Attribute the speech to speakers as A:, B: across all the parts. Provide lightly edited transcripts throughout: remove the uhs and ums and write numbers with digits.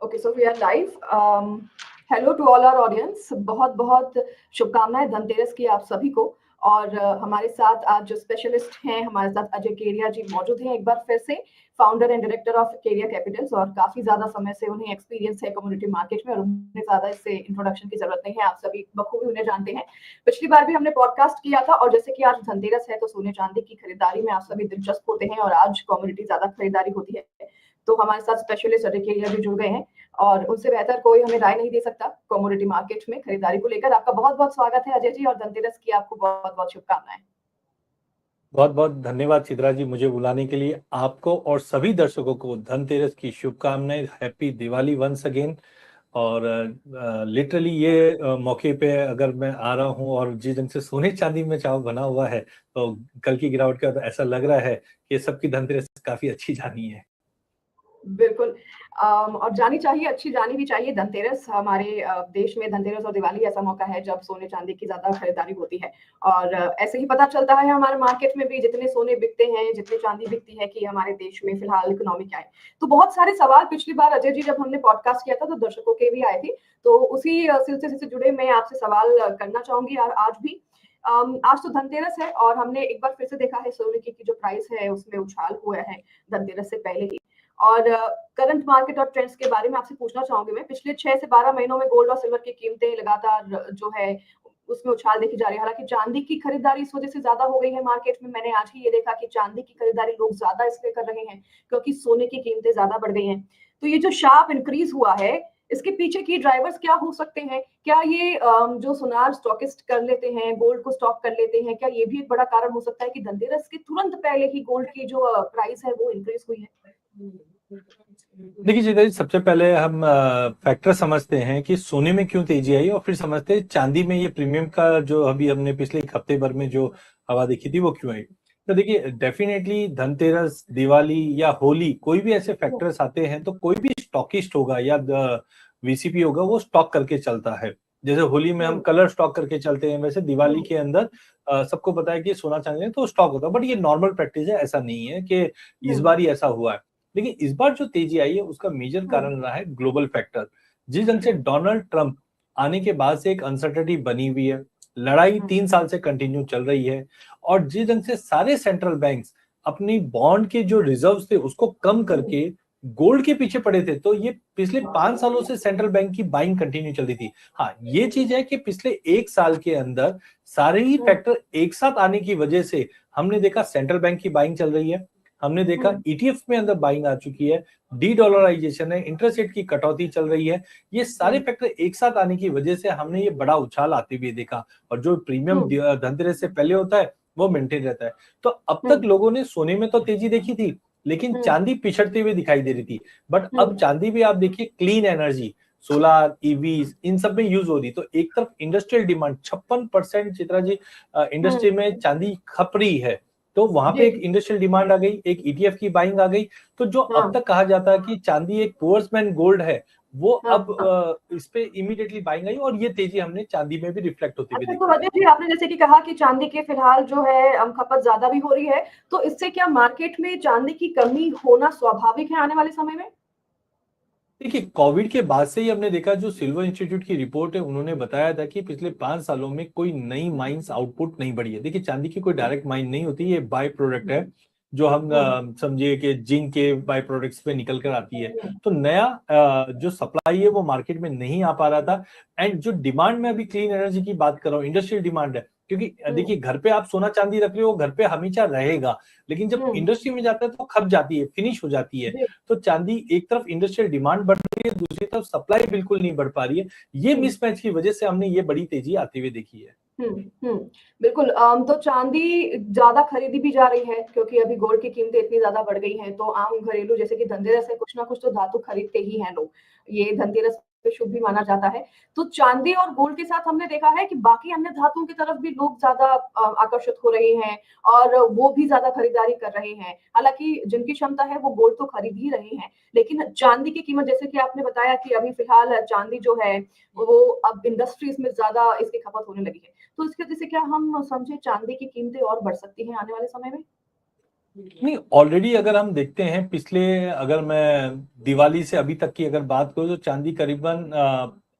A: Okay, so we are live. Hello to all our audience, बहुत बहुत शुभकामनाएं धनतेरस की आप सभी को। और हमारे साथ आज जो स्पेशलिस्ट हैं, हमारे साथ अजय केडिया जी मौजूद हैं एक बार फिर से, founder and director of Kedia Capitals. और काफी ज्यादा समय से उन्हें एक्सपीरियंस है कम्युनिटी मार्केट में, और उन्हें ज्यादा इससे इंट्रोडक्शन की जरूरत नहीं है, आप सभी बखूबी उन्हें जानते हैं। पिछली बार भी हमने पॉडकास्ट किया था, और जैसे कि आज धनतेरस है तो सोने चांदी की खरीदारी में आप सभी दिलचस्प होते हैं, और आज कम्युनिटी ज्यादा खरीदारी होती है। तो हमारे साथ स्पेशलिस्ट अजय केडिया जी जुड़ गए हैं, और उनसे बेहतर कोई हमें राय नहीं दे सकता कमोडिटी मार्केट में खरीदारी को लेकर। आपका बहुत बहुत स्वागत है अजय जी, और धनतेरस की आपको बहुत बहुत शुभकामनाएं।
B: बहुत बहुत धन्यवाद चित्रा जी, मुझे बुलाने के लिए। आपको और सभी दर्शकों को धनतेरस की शुभकामनाएं, हैप्पी दिवाली वंस अगेन। और लिटरली ये मौके पे अगर मैं आ रहा हूँ और जिस ढंग से सोने चांदी में चाव बना हुआ है, तो कल की गिरावट का तो ऐसा लग रहा है कि सबकी धनतेरस काफी अच्छी जानी है।
A: बिल्कुल। और जानी चाहिए, अच्छी जानी भी चाहिए। धनतेरस हमारे देश में, धनतेरस और दिवाली ऐसा मौका है जब सोने चांदी की ज्यादा खरीदारी होती है। और ऐसे ही पता चलता है हमारे मार्केट में भी, जितने सोने बिकते हैं, जितनी चांदी बिकती है, कि हमारे देश में फिलहाल इकोनॉमी क्या है। तो बहुत सारे सवाल पिछली बार अजय जी जब हमने पॉडकास्ट किया था तो दर्शकों के भी आए थे, तो उसी सिलसिले से जुड़े मैं आपसे सवाल करना चाहूंगी। और आज भी आज तो धनतेरस है, और हमने एक बार फिर से देखा है सोने की जो प्राइस है उसमें उछाल हुआ है धनतेरस से पहले ही। और करंट मार्केट और ट्रेंड्स के बारे में आपसे पूछना चाहूंगी मैं। पिछले 6 से 12 महीनों में गोल्ड और सिल्वर की कीमतें लगातार जो है उसमें उछाल देखी जा रही है। हालांकि चांदी की खरीदारी इस वजह से ज्यादा हो गई है मार्केट में। मैंने आज ही ये देखा कि चांदी की खरीदारी लोग ज्यादा इसलिए कर रहे हैं क्योंकि सोने की कीमतें ज्यादा बढ़ गई हैं। तो ये जो शार्प इंक्रीज हुआ है, इसके पीछे की ड्राइवर्स क्या हो सकते हैं? क्या ये जो सोनार स्टॉकिस्ट कर लेते हैं, गोल्ड को स्टॉक कर लेते हैं, क्या ये भी एक बड़ा कारण हो सकता है कि धनतेरस के तुरंत पहले ही गोल्ड की जो प्राइस है वो इंक्रीज हुई है?
B: देखिए चित्रा जी, सबसे पहले हम फैक्टर समझते हैं कि सोने में क्यों तेजी आई, और फिर समझते हैं चांदी में ये प्रीमियम का जो अभी हमने पिछले एक हफ्ते भर में जो हवा देखी थी वो क्यों आई। तो देखिए, डेफिनेटली धनतेरस, दिवाली या होली, कोई भी ऐसे फैक्टर्स आते हैं तो कोई भी स्टॉकिस्ट होगा या वीसीपी होगा, वो स्टॉक करके चलता है। जैसे होली में हम कलर स्टॉक करके चलते हैं, वैसे दिवाली के अंदर सबको पता है कि सोना चांदी है तो स्टॉक होता है। बट ये नॉर्मल प्रैक्टिस है, ऐसा नहीं है कि इस बार ही ऐसा हुआ है। लेकिन इस बार जो तेजी आई है उसका मेजर कारण रहा है ग्लोबल फैक्टर। जिस ढंग से डोनाल्ड ट्रंप आने के बाद से एक अनसर्टेनिटी बनी हुई है, लड़ाई 3 साल से कंटिन्यू चल रही है, और जिस ढंग से सारे सेंट्रल बैंक्स अपनी बॉन्ड के जो रिजर्व्स थे उसको कम करके गोल्ड के पीछे पड़े थे, तो ये पिछले 5 सालों से सेंट्रल बैंक की बाइंग कंटिन्यू चल रही थी। हाँ, ये चीज है कि पिछले 1 साल के अंदर सारे ही फैक्टर एक साथ आने की वजह से हमने देखा सेंट्रल बैंक की बाइंग चल रही है, हमने देखा ईटीएफ में अंदर बाइंग आ चुकी है, डी डॉलराइजेशन है, इंटरेस्ट रेट की कटौती चल रही है। ये सारे फैक्टर एक साथ आने की वजह से हमने ये बड़ा उछाल आते हुए देखा, और जो प्रीमियम धनतेरस से पहले होता है वो मेंटेन रहता है। तो अब तक लोगों ने सोने में तो तेजी देखी थी, लेकिन चांदी पिछड़ते हुए दिखाई दे रही थी। बट अब चांदी भी आप देखिए, क्लीन एनर्जी, सोलार, ईवीज, इन सब में यूज हो रही। तो एक तरफ industrial demand 56% Chitra ji industry में चांदी खप रही है, तो वहां पे एक इंडस्ट्रियल डिमांड आ गई, एक ईटीएफ की बाइंग आ गई। तो जो अब तक कहा जाता है कि चांदी एक पुअर्समैन गोल्ड है, वो अब इस पे इमीडिएटली बाइंग आई, और ये तेजी हमने चांदी में भी रिफ्लेक्ट होते हुए
A: अच्छा,
B: देखी
A: तो अजय जी आपने जैसे कि कहा कि चांदी के फिलहाल जो है खपत ज्यादा भी हो रही है, तो इससे क्या मार्केट में चांदी की कमी होना स्वाभाविक है आने वाले समय में?
B: देखिए, कोविड के बाद से ही हमने देखा, जो सिल्वर इंस्टीट्यूट की रिपोर्ट है उन्होंने बताया था कि पिछले 5 सालों में कोई नई माइंस आउटपुट नहीं बढ़ी है। देखिए, चांदी की कोई डायरेक्ट माइन नहीं होती, ये बाय प्रोडक्ट है जो हम समझिए कि जिंक के बाय प्रोडक्ट्स पे निकल कर आती है। तो नया जो सप्लाई है वो मार्केट में नहीं आ पा रहा था। एंड जो डिमांड में अभी क्लीन एनर्जी की बात कर रहा हूँ, इंडस्ट्रियल डिमांड है, क्योंकि देखिए घर पे आप सोना चांदी रख रहे हो, घर पे हमेशा रहेगा, लेकिन जब इंडस्ट्री में जाता है तो खप जाती है, फिनिश हो जाती है। तो चांदी एक तरफ इंडस्ट्रियल डिमांड बढ़ रही है, दूसरी तरफ सप्लाई बिल्कुल नहीं बढ़ पा रही है। ये मिसमैच की वजह से हमने ये बड़ी तेजी आते हुए देखी है।
A: बिल्कुल। तो चांदी ज्यादा खरीदी भी जा रही है क्योंकि अभी गोल्ड की कीमतें इतनी ज्यादा बढ़ गई हैं, तो आम घरेलू जैसे कि धनतेरस है, कुछ ना कुछ तो धातु खरीदते ही हैं लोग। ये धनतेरस पे शुभ भी माना जाता है। तो चांदी और गोल्ड के साथ हमने देखा है कि बाकी अन्य धातुओं की तरफ भी लोग ज्यादा आकर्षित हो रहे हैं, और वो भी ज्यादा खरीदारी कर रहे हैं। हालांकि जिनकी क्षमता है वो गोल्ड तो खरीद ही रहे हैं, लेकिन चांदी की कीमत, जैसे कि आपने बताया कि अभी फिलहाल चांदी जो है वो अब इंडस्ट्रीज में ज्यादा इसकी खपत होने लगी है। तो इसकी वजह से क्या हम समझे चांदी की कीमतें और बढ़ सकती हैं आने वाले समय में?
B: नहीं, ऑलरेडी अगर हम देखते हैं पिछले, अगर मैं दिवाली से अभी तक की अगर बात करूं तो चांदी करीबन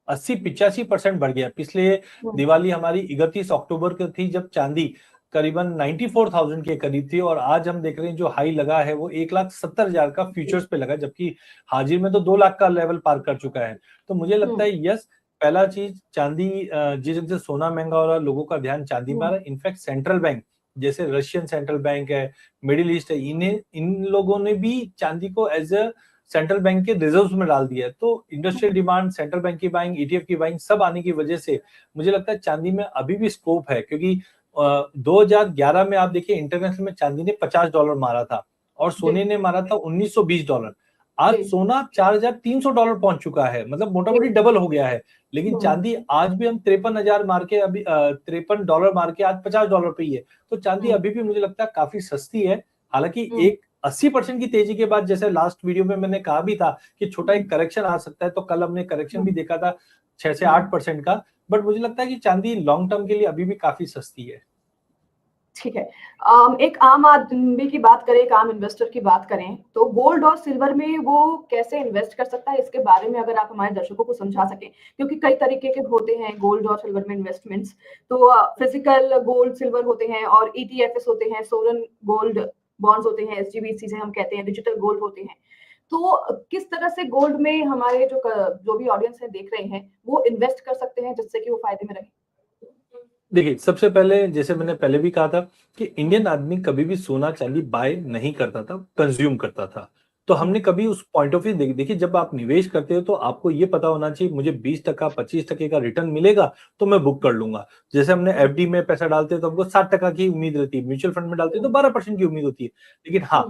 B: 80-85% बढ़ गया। पिछले दिवाली हमारी 31 अक्टूबर को थी जब चांदी करीबन 94,000 के करीब थी, और आज हम देख रहे हैं जो हाई लगा है वो 1,70,000 का फ्यूचर्स पे लगा, जबकि हाजिर में तो 2 लाख का लेवल पार कर चुका है। तो मुझे लगता है यस, पहला चीज चांदी, जिस ढंग से सोना महंगा हो रहा है लोगों का ध्यान चांदी में आ रहा है। इनफैक्ट सेंट्रल बैंक, जैसे रशियन सेंट्रल बैंक है, मिडिल ईस्ट है, इन लोगों ने भी चांदी को एज अ सेंट्रल बैंक के रिजर्व्स में डाल दिया है। तो इंडस्ट्रियल डिमांड, सेंट्रल बैंक की बाइंग, ईटीएफ की बाइंग सब आने की वजह से मुझे लगता है चांदी में अभी भी स्कोप है, क्योंकि 2011 में आप देखिए इंटरनेशनल में चांदी ने $50 मारा था और सोने ने मारा था $1920। आज सोना $4,300 पहुंच चुका है, मतलब मोटा मोटी डबल हो गया है। लेकिन चांदी आज भी हम 53,000 मार के, अभी $53 मार के आज $50 पे ही है। तो चांदी अभी भी मुझे लगता है काफी सस्ती है। हालांकि एक 80% की तेजी के बाद, जैसे लास्ट वीडियो में मैंने कहा भी था कि छोटा एक करेक्शन आ सकता है, तो कल हमने करेक्शन भी देखा था 6 से 8% का। बट मुझे लगता है कि चांदी लॉन्ग टर्म के लिए अभी भी काफी सस्ती है।
A: ठीक है। एक आम आदमी की बात करें, एक आम इन्वेस्टर की बात करें, तो गोल्ड और सिल्वर में वो कैसे इन्वेस्ट कर सकता है, इसके बारे में अगर आप हमारे दर्शकों को समझा सकें, क्योंकि कई तरीके के होते हैं गोल्ड और सिल्वर में इन्वेस्टमेंट्स। तो फिजिकल गोल्ड सिल्वर होते हैं और ईटीएफएस होते हैं, सोवरेन गोल्ड बॉन्ड्स होते हैं, एसजीबी जिसे हम कहते हैं, डिजिटल गोल्ड होते हैं। तो किस तरह से गोल्ड में हमारे जो भी ऑडियंस है देख रहे हैं, वो इन्वेस्ट कर सकते हैं जिससे कि वो फायदे में रहे?
B: देखिए, सबसे पहले जैसे मैंने पहले भी कहा था कि इंडियन आदमी कभी भी सोना चांदी बाय नहीं करता था, कंज्यूम करता था। तो हमने कभी उस पॉइंट ऑफ व्यू देखिए, जब आप निवेश करते हो तो आपको ये पता होना चाहिए मुझे 20% 25% का रिटर्न मिलेगा तो मैं बुक कर लूंगा। जैसे हमने एफडी में पैसा डालते हैं तो हमको 60% की उम्मीद रहती है, म्यूचुअल फंड में डालते हैं तो 12% की उम्मीद होती है। लेकिन हाँ,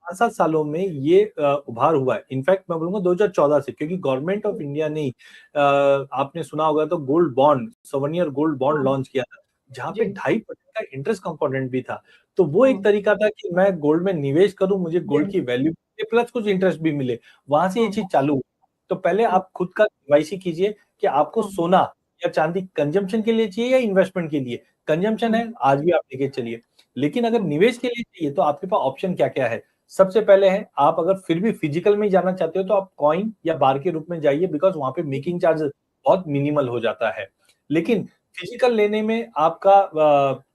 B: 5-7 सालों में ये उभार हुआ है। इनफैक्ट मैं बोलूंगा 2014 से, क्योंकि गवर्नमेंट ऑफ इंडिया ने आपने सुना होगा तो gold bond, 7 year gold bond launch किया था, जहां पे 2.5% का इंटरेस्ट कंपोनेंट भी था। तो वो एक तरीका था कि मैं गोल्ड में निवेश करूं, मुझे गोल्ड की वैल्यू प्लस कुछ इंटरेस्ट भी मिले। वहां से ये चीज चालू हुई। तो पहले आप खुद का केवाईसी कीजिए कि आपको सोना या चांदी कंजम्पशन के लिए चाहिए या इन्वेस्टमेंट के लिए। कंजम्पशन है, आज भी आप लेके चलिए। लेकिन अगर निवेश के लिए चाहिए तो आपके पास ऑप्शन क्या क्या है। सबसे पहले है, आप अगर फिर भी फिजिकल में ही जाना चाहते हो तो आप कॉइन या बार के रूप में जाइए, बिकॉज वहां पे मेकिंग चार्ज बहुत मिनिमल हो जाता है। लेकिन फिजिकल लेने में आपका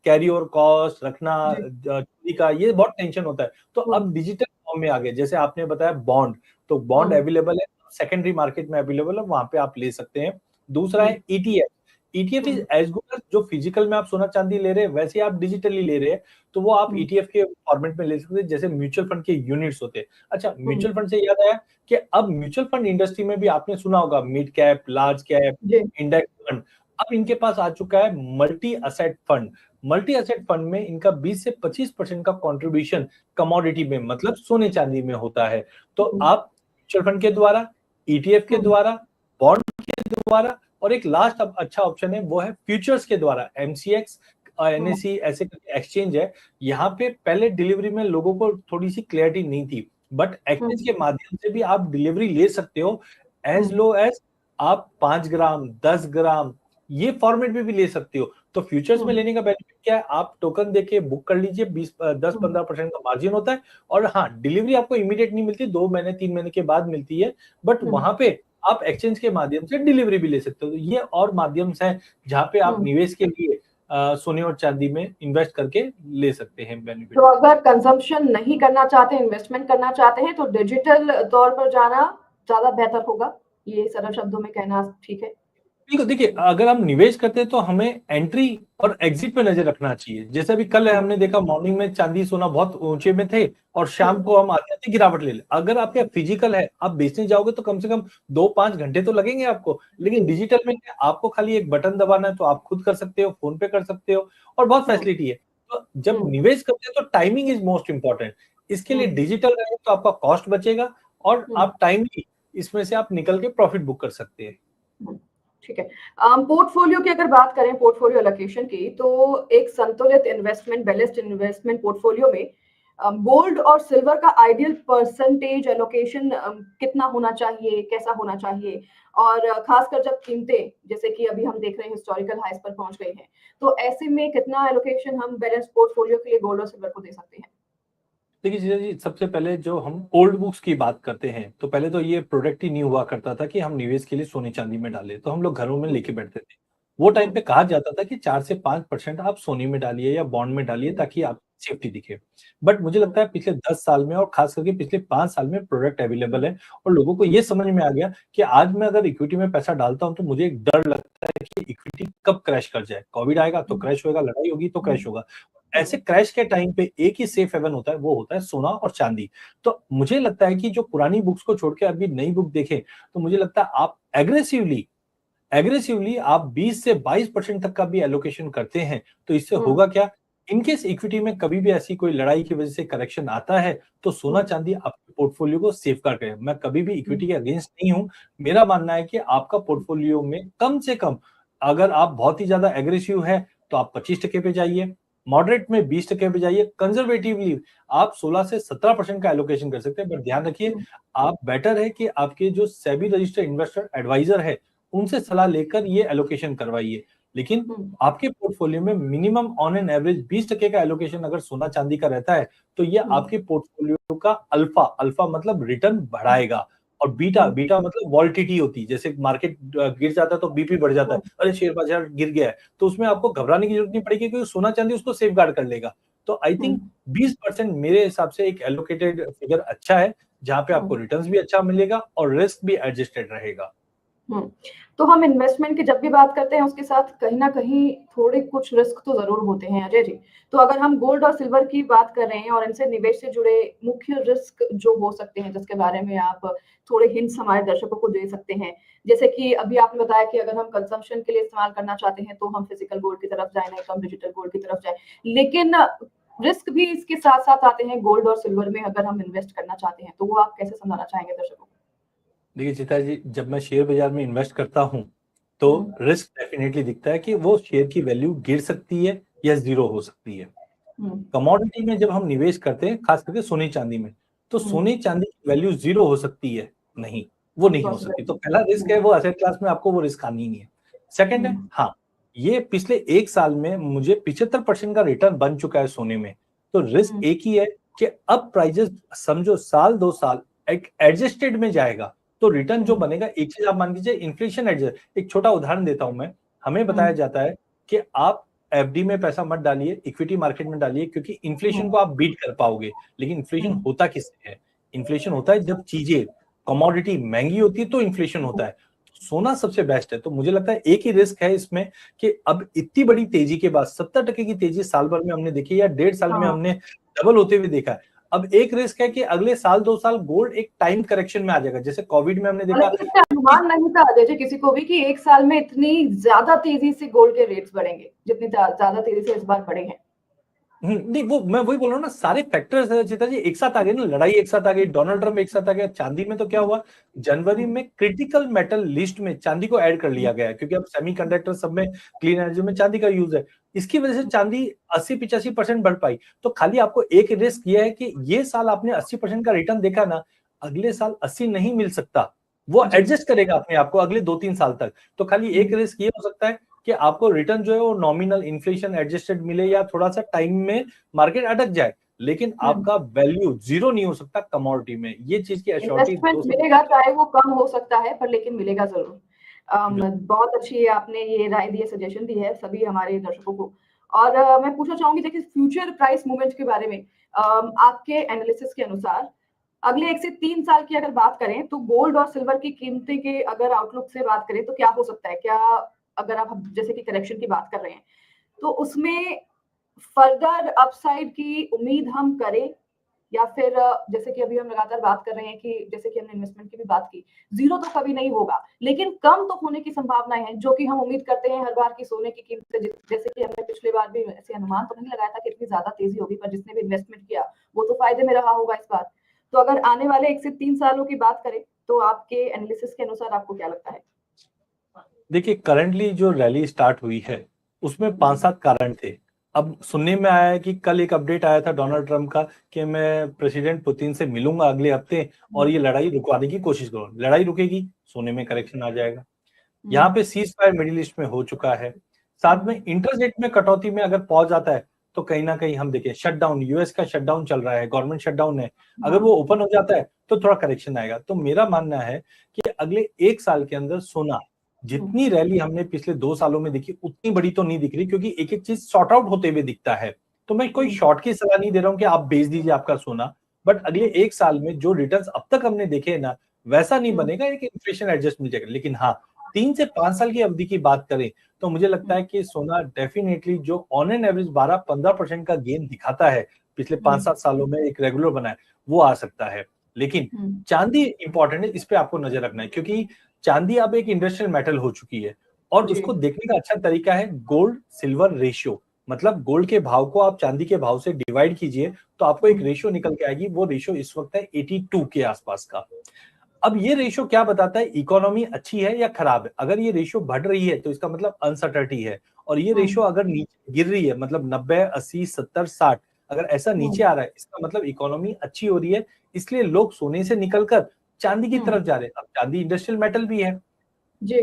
B: कैरी ओवर कॉस्ट रखना, चोरी का, ये बहुत टेंशन होता है। तो अब डिजिटल फॉर्म में आ गए, जैसे आपने बताया बॉन्ड, तो बॉन्ड अवेलेबल है, सेकेंडरी मार्केट में अवेलेबल है, वहां पे आप ले सकते हैं। दूसरा है ETF. ETF is as good as, जो फिजिकल में आप सोना चांदी ले रहे हैं वैसे आप डिजिटली ले रहे हैं, तो वो आप ईटीएफ के फॉर्मेट में ले सकते हैं, जैसे म्यूचुअल फंड के यूनिट्स होते हैं। अच्छा, म्यूचुअल फंड से याद आया कि अब म्यूचुअल फंड इंडस्ट्री में भी आपने सुना होगा mid cap, large cap, index fund. अब इनके पास आ चुका है multi asset fund. Multi asset fund में इनका 20 से 25% का कंट्रीब्यूशन कमोडिटी में, मतलब सोने चांदी में होता है। तो आप म्यूचुअल फंड के द्वारा, ईटीएफ के द्वारा, बॉन्ड के द्वारा, और एक लास्ट अब अच्छा ऑप्शन है वो है फ्यूचर्स के द्वारा। एमसीएक्स, एनएससी ऐसे एक्सचेंज है। यहाँ पे पहले डिलीवरी में लोगों को थोड़ी सी क्लैरिटी नहीं थी, बट एक्सचेंज के माध्यम से भी आप डिलीवरी ले सकते हो, एज लो एज आप 5 ग्राम 10 ग्राम ये फॉर्मेट में भी ले सकते हो। तो फ्यूचर्स में लेने का बेनिफिट क्या है, आप टोकन देके बुक कर लीजिए, 10-15% का मार्जिन होता है। और हाँ, डिलीवरी आपको इमीडिएट नहीं मिलती, 2 महीने 3 महीने के बाद मिलती है, बट वहां पे आप एक्सचेंज के माध्यम से डिलीवरी भी ले सकते हो। तो ये और माध्यम है जहां पे आप निवेश के लिए सोने और चांदी में इन्वेस्ट करके ले सकते हैं बेनिफिट।
A: तो अगर कंजम्पशन नहीं करना चाहते, इन्वेस्टमेंट करना चाहते हैं, तो डिजिटल तौर पर जाना ज्यादा बेहतर होगा, ये सरल शब्दों में कहना ठीक है?
B: बिल्कुल, देखिए अगर हम निवेश करते हैं तो हमें एंट्री और एग्जिट पे नजर रखना चाहिए। जैसे अभी कल हमने देखा मॉर्निंग में चांदी सोना बहुत ऊंचे में थे और शाम को हम आते आते गिरावट ले ले। अगर आपके फिजिकल है, आप बेचने जाओगे तो कम से कम 2-5 घंटे तो लगेंगे आपको। लेकिन डिजिटल में आपको खाली एक बटन दबाना है, तो आप खुद कर सकते हो, फोन पे कर सकते हो, और बहुत फैसिलिटी है। तो जब निवेश करते हैं तो टाइमिंग इज मोस्ट इंपॉर्टेंट। इसके लिए डिजिटल रहे तो आपका कॉस्ट बचेगा और आप टाइमली इसमें से आप निकल के प्रॉफिट बुक कर सकते हैं।
A: ठीक है। पोर्टफोलियो की अगर बात करें, पोर्टफोलियो एलोकेशन की, तो एक संतुलित इन्वेस्टमेंट, बैलेंस्ड इन्वेस्टमेंट पोर्टफोलियो में गोल्ड और सिल्वर का आइडियल परसेंटेज एलोकेशन कितना होना चाहिए, कैसा होना चाहिए? और खासकर जब कीमतें, जैसे कि अभी हम देख रहे हैं, हिस्टोरिकल हाइस पर पहुंच गई हैं, तो ऐसे में कितना एलोकेशन हम बैलेंस पोर्टफोलियो के लिए गोल्ड और सिल्वर को दे सकते हैं?
B: देखिए जीजा जी, सबसे पहले जो हम ओल्ड बुक्स की बात करते हैं तो पहले तो ये प्रोडक्ट ही नहीं हुआ करता था कि हम निवेश के लिए सोने चांदी में डालें, तो हम लोग घरों में
A: हुँ,
B: लेके बैठते थे। वो टाइम पे
A: हुँ,
B: कहा जाता था कि 4 से 5% आप सोने में डालिए या बॉन्ड में डालिए
A: हुँ,
B: ताकि आप सेफ्टी दिखे। बट मुझे
A: हुँ,
B: लगता है पिछले 10 साल में और खास करके पिछले 5 साल में प्रोडक्ट
A: हुँ,
B: अवेलेबल है और लोगों को
A: हुँ,
B: ये समझ में आ गया कि आज मैं अगर इक्विटी में पैसा डालता हूँ तो मुझे एक डर लगता है कि इक्विटी कब क्रैश कर जाए। कोविड आएगा तो
A: हुँ,
B: क्रैश होगा, लड़ाई होगी तो
A: हुँ,
B: क्रैश होगा। ऐसे
A: हुँ,
B: क्रैश के टाइम पे एक ही सेफ हेवन होता है, वो होता है सोना और चांदी। तो मुझे लगता है कि जो पुरानी बुक्स को छोड़ के अभी नई बुक देखें, तो मुझे लगता है आप एग्रेसिवली आप 20 से 22% तक का भी एलोकेशन करते हैं, तो इससे
A: हुँ,
B: होगा क्या? इन केस इक्विटी में कभी भी ऐसी कोई लड़ाई की वजह से करेक्शन आता है, तो
A: हुँ,
B: सोना-चांदी आपके पोर्टफोलियो को सेफगार्ड करे। मैं कभी भी
A: हुँ,
B: इक्विटी के अगेंस्ट नहीं हूँ। मेरा मानना है कि आपका पोर्टफोलियो में कम से कम अगर आप बहुत ही ज़्यादा एग्रेसिव हैं, तो आप 25% पे जाइए, मॉडरेट में 20% पे जाइए, कंजर्वेटिवली आप 16 से 17% का एलोकेशन कर सकते हैं। बट ध्यान रखिए,
A: हुँ,
B: आप बेटर है कि आपके जो सेबी रजिस्टर्ड इन्वेस्टर एडवाइजर है, उनसे सलाह लेकर ये एलोकेशन करवाइए। लेकिन
A: हुँ,
B: आपके पोर्टफोलियो में मिनिमम ऑन एन एवरेज 20% का एलोकेशन अगर सोना-चांदी का रहता है, तो ये
A: हुँ,
B: आपके पोर्टफोलियो का अल्फा मतलब रिटर्न
A: हुँ,
B: बढ़ाएगा। और बीटा
A: हुँ,
B: बीटा मतलब वोलेटिलिटी होती है। जैसे मार्केट गिर जाता है तो बीपी बढ़ जाता है।
A: हुँ,
B: अरे! शेयर बाजार गिर गया है। तो उसमें आपको घबराने की जरूरत नहीं पड़ेगी क्योंकि सोना-चांदी उसको सेफगार्ड कर लेगा। तो आई
A: हुँ,
B: थिंक 20% मेरे हिसाब से एक एलोकेटेड फिगर अच्छा है, जहाँ पे आपको
A: हुँ।
B: रिटर्न्स भी अच्छा मिलेगा और रिस्क भी एडजस्टेड रहेगा।
A: हुँ। तो हम इन्वेस्टमेंट की जब भी बात करते हैं उसके साथ कहीं न कहीं थोड़े कुछ रिस्क तो ज़रूर होते हैं अजय जी। तो अगर हम गोल्ड और सिल्वर की बात कर रहे हैं और इनसे निवेश से जुड़े मुख्य रिस्क जो हो सकते हैं जिसके बारे में आप थोड़े हिंट्स हमारे दर्शकों को दे सकते हैं। जैसे कि अभी आपने बताया कि अगर हम कंज़म्पशन के लिए इस्तेमाल करना चाहते हैं तो हम फिज़िकल गोल्ड की तरफ जाएँ, नहीं तो हम डिजिटल गोल्ड की तरफ जाएँ। लेकिन रिस्क भी इसके साथ-साथ आते हैं गोल्ड और सिल्वर में अगर हम इन्वेस्ट करना चाहते हैं। तो वो आप कैसे समझाना चाहेंगे दर्शकों को?
B: देखिए चिता जी, जब मैं शेयर बाजार में इन्वेस्ट करता हूँ,
A: हुँ,
B: तो रिस्क डेफिनिटली दिखता है कि वो शेयर की वैल्यू गिर सकती है या ज़ीरो हो सकती है।
A: हुँ,
B: कमोडिटी में जब हम निवेश करते हैं, खास करके सोने-चांदी में, तो
A: हुँ।
B: सोने-चांदी की वैल्यू ज़ीरो हो सकती है? नहीं, वो नहीं हो सकती।
A: इम्पॉसिबल
B: तो
A: है।
B: पहला रिस्क है
A: हुँ,
B: वो एसेट क्लास में आपको वो रिस्क आनी ही है। सेकंड है
A: हुँ,
B: हाँ, ये पिछले 1 साल में मुझे 75% का रिटर्न बन चुका है सोने में। तो रिस्क
A: हुँ,
B: एक ही है कि अब प्राइसेज़ समझो साल 2 साल एक एडजस्टेड में जाएगा, तो रिटर्न जो
A: हुँ,
B: बनेगा एक चीज़ आप मान लीजिए इन्फ्लेशन एडजस्ट एक छोटा उदाहरण देता हूँ मैं। हमें
A: हुँ,
B: बताया जाता है कि आप एफडी में पैसा मत डालिए, इक्विटी मार्केट में डालिए क्योंकि इन्फ्लेशन
A: हुँ,
B: को आप बीट कर पाओगे। लेकिन
A: हुँ,
B: इन्फ्लेशन होता किससे है? इन्फ्लेशन होता है जब चीज़ें, कमोडिटी महँगी होती है तो इन्फ्लेशन
A: हुँ,
B: होता है। सोना सबसे बेस्ट है। तो मुझे लगता है एक ही रिस्क है इसमें कि अब इतनी बड़ी तेज़ी के बाद 70% की तेज़ी साल भर में हमने देखी है या डेढ़ साल में
A: हाँ,
B: हमने डबल होते हुए देखा है। अब एक रिस्क है कि अगले साल 2 साल गोल्ड एक टाइम करेक्शन में आ जाएगा। जैसे कोविड में हमने देखा
A: लेकिन इसका
B: कि
A: अनुमान नहीं था अजय जी किसी को भी कि 1 साल में इतनी ज़्यादा तेज़ी से गोल्ड के रेट्स बढ़ेंगे, जितनी ज़्यादा तेज़ी से इस बार बढ़े हैं।
B: नहीं वो मैं वही बोल रहा हूँ ना सारे फैक्टर्स है चिता जी एक साथ आ गए ना लड़ाई एक साथ आ गई डोनाल्ड ट्रम्प एक साथ आ गया चांदी में तो क्या
A: हुँ,
B: हुआ जनवरी
A: हुँ,
B: में क्रिटिकल मेटल लिस्ट में चांदी को ऐड कर
A: हुँ,
B: लिया गया है क्योंकि अब सेमीकंडक्टर सब में क्लीन एनर्जी में चांदी का यूज है इसकी वजह से
A: हुँ,
B: चांदी 80-85% बढ़ पाई तो खाली आपको एक रिस्क ये है कि ये साल आपने 80% का रिटर्न देखा ना अगले साल 80 नहीं मिल सकता वो
A: जी,
B: एडजस्ट करेगा अपने आप को अगले 2-3 साल तक तो खाली
A: हुँ,
B: एक रिस्क ये हो सकता है कि आपको रिटर्न जो है वो नॉमिनल इन्फ्लेशन एडजस्टेड मिले या थोड़ा सा टाइम में मार्केट अटक जाए लेकिन
A: हुँ।
B: आपका वैल्यू जीरो नहीं हो सकता कमोडिटी में ये चीज की एश्योरिटी
A: इन्वेस्टमेंट
B: 200
A: मिलेगा चाहे वो कम हो सकता है पर लेकिन मिलेगा ज़रूर।
B: बिल्कुल
A: बहुत अच्छी आपने ये राय दी है, सजेशन दी है सभी हमारे दर्शकों को। और मैं पूछना चाहूँगी देखिए फ्यूचर प्राइस मूवमेंट के बारे में आपके एनालिसिस के अनुसार अगले 1 से 3 साल की अगर बात करें तो गोल्ड और सिल्वर की कीमतें के अगर आउटलुक से बात करें तो क्या हो सकता है? क्या अगर आप जैसे कि करेक्शन की बात कर रहे हैं, तो उसमें फर्दर अपसाइड की उम्मीद हम करें या फिर जैसे कि अभी हम लगातार बात कर रहे हैं कि जैसे कि हमने इन्वेस्टमेंट की भी बात की, ज़ीरो तो कभी नहीं होगा, लेकिन कम तो होने की संभावनाएँ हैं, जो कि हम उम्मीद करते हैं हर बार की सोने की कीमतें जैसे कि हमने पिछली बार भी ऐसे अनुमान तो नहीं लगाया था कि इतनी ज़्यादा तेज़ी होगी, पर जिसने भी इन्वेस्टमेंट किया, वो तो फ़ायदे में रहा होगा इस बार। तो अगर आने वाले 1 से 3 सालों की बात करें, तो आपके एनालिसिस के अनुसार आपको क्या लगता है?
B: देखिए करंटली जो रैली स्टार्ट हुई है उसमें
A: हुँ,
B: 5-7 कारण थे अब सुनने में आया है कि कल एक अपडेट आया था डोनाल्ड ट्रंप का कि मैं प्रेसिडेंट पुतिन से मिलूंगा अगले हफ्ते और
A: हुँ,
B: ये लड़ाई रुकवाने की कोशिश करूंगा लड़ाई रुकेगी सोने में करेक्शन आ जाएगा यहाँ
A: हुँ,
B: पे सीज फायर मिडिल ईस्ट में हो चुका है
A: हुँ,
B: साथ में इंटरनेट में कटौती में अगर पहुंच जाता है तो कहीं ना कहीं हम देखें शटडाउन, यूएस का शटडाउन चल रहा है, गवर्नमेंट शटडाउन है, अगर वो ओपन हो जाता है तो थोड़ा करेक्शन आएगा। तो मेरा मानना है कि अगले 1 साल के अंदर सोना, जितनी रैली हमने पिछले 2 सालों में देखी उतनी बड़ी तो नहीं दिख रही, क्योंकि एक एक चीज सॉर्ट आउट होते हुए दिखता है। तो मैं कोई शॉर्ट की सलाह नहीं दे रहा हूं कि आप बेच दीजिए आपका सोना, बट अगले 1 साल में जो रिटर्न्स अब तक हमने देखे हैं ना, वैसा नहीं बनेगा, एक इन्फ्लेशन एडजस्ट मिल जाएगा। लेकिन हाँ, 3 से 5 साल की अवधि की बात करें तो मुझे लगता है कि सोना डेफिनेटली जो ऑन एन एवरेज 12-15% का गेन दिखाता है पिछले 5-7 सालों में, एक रेगुलर बना है, वो आ सकता है। लेकिन चांदी इंपॉर्टेंट है, इस पे आपको नजर रखना है, क्योंकि चांदी अब एक इंडस्ट्रियल मेटल हो चुकी है और उसको देखने का अच्छा तरीका है गोल्ड सिल्वर रेशियो। मतलब गोल्ड के भाव को आप चांदी के भाव से डिवाइड कीजिए तो आपको एक रेशियो निकल के आएगी। वो रेशियो इस वक्त है 82 के आसपास का। अब ये रेशियो क्या बताता है, इकोनॉमी अच्छी है या खराब है। अगर ये रेशियो बढ़ रही है तो इसका मतलब अनसर्टेनिटी है, और ये रेशियो अगर नीचे गिर रही है, मतलब 90, 80, 70, 60 अगर ऐसा नीचे आ रहा है, इसका मतलब इकोनॉमी अच्छी हो रही है, इसलिए लोग सोने से निकलकर चांदी की तरफ जा रहे हैं। अब चांदी इंडस्ट्रियल मेटल भी है।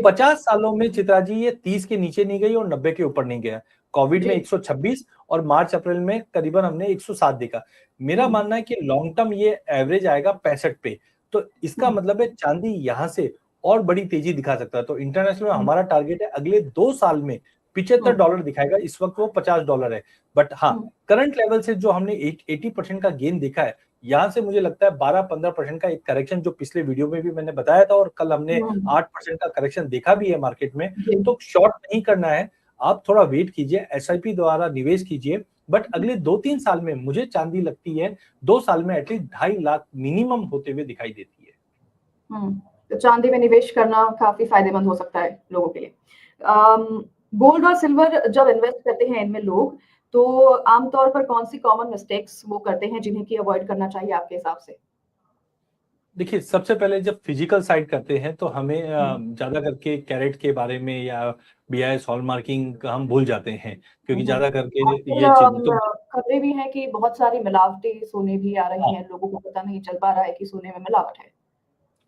B: 50 सालों में चित्रा जी ये 30 के नीचे नहीं गई और 90 के ऊपर नहीं गया। कोविड में 126 और मार्च अप्रैल में करीबन हमने 107 देखा। मेरा मानना है कि लॉन्ग टर्म ये एवरेज आएगा 65 पे, तो इसका मतलब है चांदी यहां से और बड़ी तेजी दिखा सकता है। तो इंटरनेशनल में हमारा टारगेट है अगले 2 साल में $75 दिखाएगा। इस वक्त वो $50 है, बट हाँ, करंट लेवल से जो हमने 80% का गेन देखा है, यहां से मुझे लगता है 12-15% का एक करेक्शन, जो पिछले वीडियो में भी मैंने बताया था और कल हमने 8% का करेक्शन देखा भी है मार्केट में। तो शॉर्ट नहीं करना है, आप थोड़ा वेट कीजिए, एसआईपी द्वारा निवेश कीजिए। बट अगले 2-3 साल में मुझे चांदी लगती है 2 साल में एटलीस्ट 2.5 लाख मिनिमम होते हुए दिखाई देती है।
A: तो चांदी में निवेश करना काफी फायदेमंद हो सकता है लोगों के लिए। गोल्ड और सिल्वर जब इन्वेस्ट करते हैं इनमें लोग, तो आमतौर पर कौन सी कॉमन मिस्टेक्स वो करते हैं जिन्हें की अवॉइड करना चाहिए आपके हिसाब से?
B: देखिए, सबसे पहले जब फिजिकल साइड करते हैं तो हमें ज्यादा करके कैरेट के बारे में या बीआईएस हॉलमार्किंग हम भूल जाते हैं, क्योंकि ज्यादा करके ये चीज तो
A: खबरें भी हैं कि बहुत सारी मिलावटी सोने भी आ रही हैं, लोगों को पता नहीं चल पा रहा है कि सोने में मिलावट है।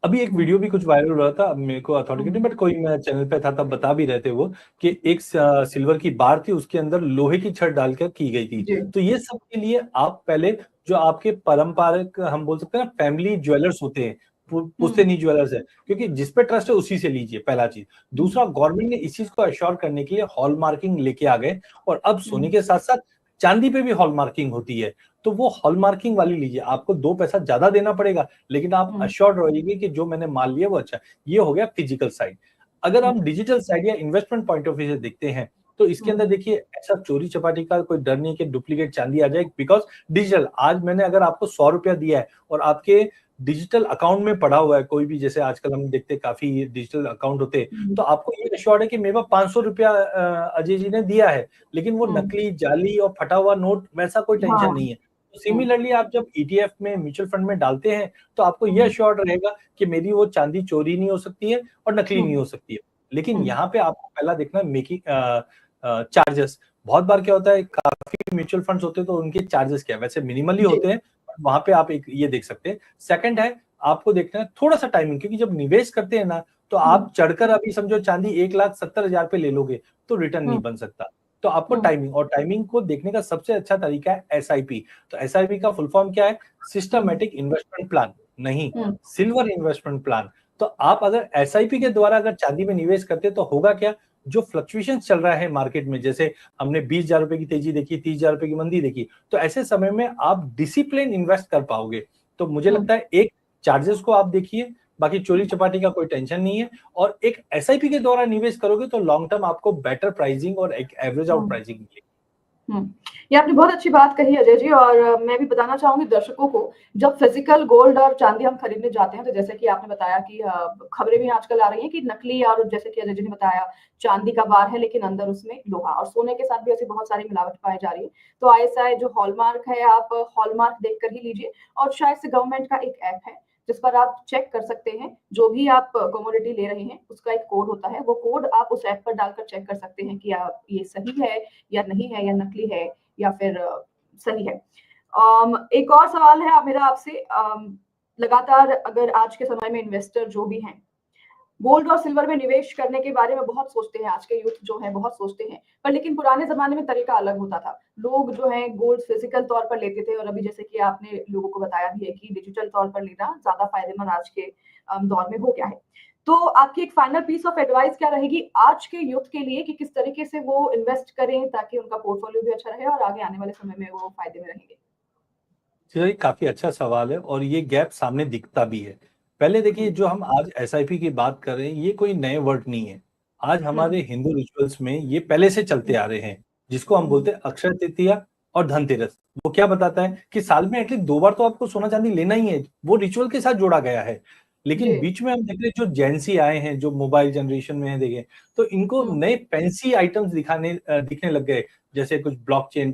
B: अभी एक वीडियो भी कुछ वायरल हो रहा था, मेरे को अथॉरिटी नहीं, बट कोई मैं चैनल पे था तब बता भी रहे थे वो कि एक सिल्वर की बार थी, उसके अंदर लोहे की छड़ डालकर की गई थी। तो ये सब के लिए आप पहले जो आपके पारंपरिक हम बोल सकते हैं ना फैमिली ज्वेलर्स होते हैं, पुश्तैनी ज्वेलर्स है, क्योंकि जिस पे ट्रस्ट है उसी से लीजिए, पहला चीज। दूसरा, गवर्नमेंट ने इस चीज को अश्योर करने के लिए हॉलमार्किंग लेके आ गए, और अब सोने के साथ साथ चांदी पे भी हॉलमार्किंग होती है। तो वो हॉलमार्किंग वाली लीजिए, आपको 2 पैसा ज्यादा देना पड़ेगा, लेकिन आप अश्योर्ड रहिए कि जो मैंने माल लिया वो अच्छा है। ये हो गया फिजिकल साइड। अगर हम डिजिटल साइड या इन्वेस्टमेंट पॉइंट ऑफ व्यू से देखते हैं तो इसके अंदर देखिए, ऐसा चोरी चपाटी का कोई डर नहीं कि डुप्लीकेट चांदी आ जाए, बिकॉज डिजिटल, आज मैंने अगर आपको 100 रुपया दिया है और आपके डिजिटल अकाउंट में पड़ा हुआ है कोई भी, जैसे आजकल हम देखते हैं काफी डिजिटल अकाउंट होते हैं, तो आपको ये एश्योर्ड है कि मेरे पास 500 रुपया अजय जी ने दिया है, लेकिन वो नकली, जाली और फटा हुआ नोट, वैसा कोई टेंशन नहीं है। तो सिमिलरली आप जब ईटीएफ में, म्यूचुअल फंड में डालते हैं, तो आपको ये अश्योर्ड रहेगा कि मेरी वो चांदी चोरी नहीं हो सकती है और नकली नहीं हो सकती है। लेकिन यहाँ पे आपको पहला देखना मेकिंग चार्जेस। बहुत बार क्या होता है, काफी म्यूचुअल फंड्स होते हैं तो उनके चार्जेस क्या है, वैसे मिनिमली होते हैं, वहां पे आप एक ये देख सकते हैं। सेकंड है, आपको देखना है थोड़ा सा टाइमिंग, क्योंकि जब निवेश करते हैं ना, तो आप चढ़कर अभी समझो चांदी 1,70,000 पे ले लोगे तो रिटर्न नहीं बन सकता। तो आपको टाइमिंग, और टाइमिंग को देखने का सबसे अच्छा तरीका है एसआईपी। तो एसआईपी का फुल फॉर्म क्या है? सिस्टमैटिक इन्वेस्टमेंट प्लान, नहीं सिल्वर इन्वेस्टमेंट प्लान। तो आप अगर एसआईपी के द्वारा अगर चांदी में निवेश करते तो होगा क्या, जो फ्लक्चुएशन चल रहा है मार्केट में, जैसे हमने 20,000 रुपए की तेजी देखी, 30,000 रुपए की मंदी देखी, तो ऐसे समय में आप डिसिप्लिन इन्वेस्ट कर पाओगे। तो मुझे लगता है एक चार्जेस को आप देखिए, बाकी चोरी चपाटी का कोई टेंशन नहीं है, और एक एसआईपी के द्वारा निवेश करोगे तो लॉन्ग टर्म आपको बेटर प्राइसिंग और एक एवरेज आउट प्राइसिंग मिलेगी।
A: ये आपने बहुत अच्छी बात कही अजय जी, और मैं भी बताना चाहूंगी दर्शकों को, जब फिजिकल गोल्ड और चांदी हम खरीदने जाते हैं तो जैसे कि आपने बताया कि खबरें भी आजकल आ रही हैं कि नकली, और जैसे कि अजय जी ने बताया चांदी का बार है लेकिन अंदर उसमें लोहा, और सोने के साथ भी ऐसी बहुत सारी मिलावट पाई जा रही है। तो आईएसआई जो हॉलमार्क है, आप हॉलमार्क देखकर ही लीजिए, और शायद से गवर्नमेंट का एक ऐप है जिस पर आप चेक कर सकते हैं, जो भी आप कमोडिटी ले रहे हैं उसका एक कोड होता है, वो कोड आप उस ऐप पर डालकर चेक कर सकते हैं कि आप ये सही है या नहीं है, या नकली है या फिर सही है। एक और सवाल है मेरा आपसे, लगातार अगर आज के समय में इन्वेस्टर जो भी हैं, गोल्ड और सिल्वर में निवेश करने के बारे में बहुत सोचते हैं, आज के यूथ जो है बहुत सोचते हैं, पर लेकिन पुराने ज़माने में तरीका अलग होता था। लोग जो है गोल्ड फिज़िकल तौर पर लेते थे और अभी जैसे कि आपने लोगों को बताया भी है कि डिजिटल तौर पर लेना ज़्यादा फ़ायदेमंद आज के दौर में हो गया है। तो आपकी एक फाइनल पीस ऑफ एडवाइस क्या रहेगी आज के यूथ के लिए कि किस तरीके से वो इन्वेस्ट करें ताकि उनका पोर्टफोलियो भी अच्छा रहे और आगे आने वाले समय में वो फ़ायदे में रहेंगे?
B: जी, ये काफ़ी अच्छा सवाल है और ये गैप सामने दिखता भी है। पहले देखिए
A: हुँ,
B: जो हम आज एसआईपी की बात कर रहे हैं, ये कोई नए वर्ड नहीं है। आज
A: हुँ,
B: हमारे हिंदू रिचुअल्स में ये पहले से चलते
A: हुँ,
B: आ रहे हैं, जिसको हम
A: हुँ,
B: बोलते हैं अक्षय तृतीया और धनतेरस। वो क्या बताता है कि साल में एटलीस्ट 2 बार तो आपको सोना-चांदी लेना ही है, वो रिचुअल के साथ जोड़ा गया है।
A: जी,
B: लेकिन बीच में हम देख रहे हैं जो जेन ज़ी आए हैं, जो मोबाइल जनरेशन में हैं देखें, तो इनको
A: हुँ,
B: नए फैंसी आइटम्स दिखने लग गए, जैसे कुछ ब्लॉकचेन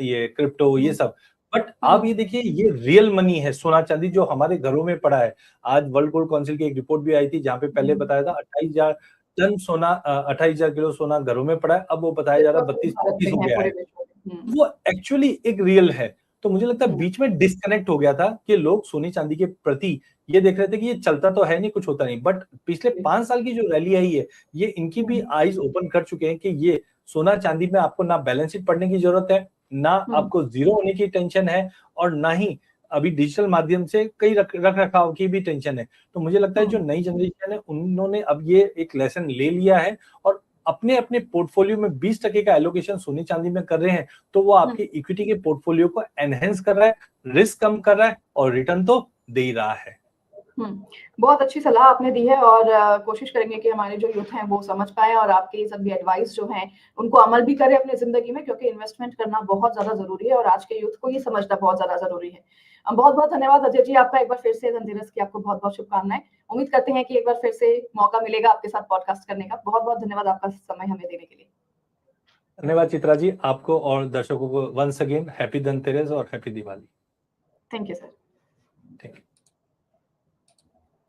B: ये क्रिप्टो ये
A: हुँ,
B: सब। बट
A: हुँ,
B: आप ये देखिए ये रियल मनी है सोना-चांदी जो हमारे घरों में पड़ा है। आज वर्ल्ड गोल्ड काउंसिल की एक रिपोर्ट भी आई थी जहाँ पे पहले
A: हुँ।
B: बताया था 28,000 टन सोना 28,000 किलो सोना घरों में पड़ा है, अब वो बताया
A: इस
B: जा रहा है
A: वक़्त वो भारत
B: 32-33
A: में
B: हो
A: है
B: गया
A: पूरे
B: है।
A: विश्व में। हुँ,
B: वो एक्चुअली एक रियल है। तो मुझे लगता है
A: हुँ,
B: बीच में डिस्कनेक्ट हो गया था कि लोग सोने-चांदी के प्रति ये देख रहे थे कि ये चलता तो है नहीं, कुछ होता नहीं। बट पिछले
A: जी,
B: 5 साल की जो रैली आई है, ये इनकी भी
A: हुँ,
B: आईज़ ओपन कर चुके हैं कि ये सोना-चांदी में आपको ना बैलेंस शीट पढ़ने की ज़रूरत है, ना
A: हुँ,
B: आपको ज़ीरो होने की टेंशन है और ना ही अभी डिजिटल माध्यम से कई रख-रखाव की भी टेंशन है। तो मुझे लगता है
A: हुँ,
B: जो नई जनरेशन है, उन्होंने अब ये एक लेसन ले लिया है और अपने-अपने पोर्टफोलियो में 20% का एलोकेशन सोने-चांदी में कर रहे हैं, तो वो
A: हुँ,
B: आपके इक्विटी के पोर्टफोलियो को एनहांस कर रहा है, रिस्क कम कर रहा है और रिटर्न तो दे ही रहा है।
A: हुँ। बहुत अच्छी सलाह आपने दी है और कोशिश करेंगे कि हमारे जो यूथ हैं वो समझ पाएँ और आपके ये सभी एडवाइस जो हैं, उनको अमल भी करें अपनी ज़िंदगी में क्योंकि इन्वेस्टमेंट करना बहुत ज़्यादा ज़रूरी है और आज के यूथ को ये समझना बहुत ज़्यादा ज़रूरी है। बहुत-बहुत धन्यवाद अजय जी आपका एक बार फिर से धनतेरस की आपको बहुत-बहुत शुभकामनाएँ। उम्मीद करते हैं कि एक बार फिर से मौका मिलेगा आपके साथ पॉडकास्ट करने का। बहुत-बहुत धन्यवाद आपका समय हमें देने के लिए।
B: धन्यवाद चित्रा जी, आपको और दर्शकों को वन्स अगेन हैप्पी धनतेरस और happy Diwali.
A: Thank you sir.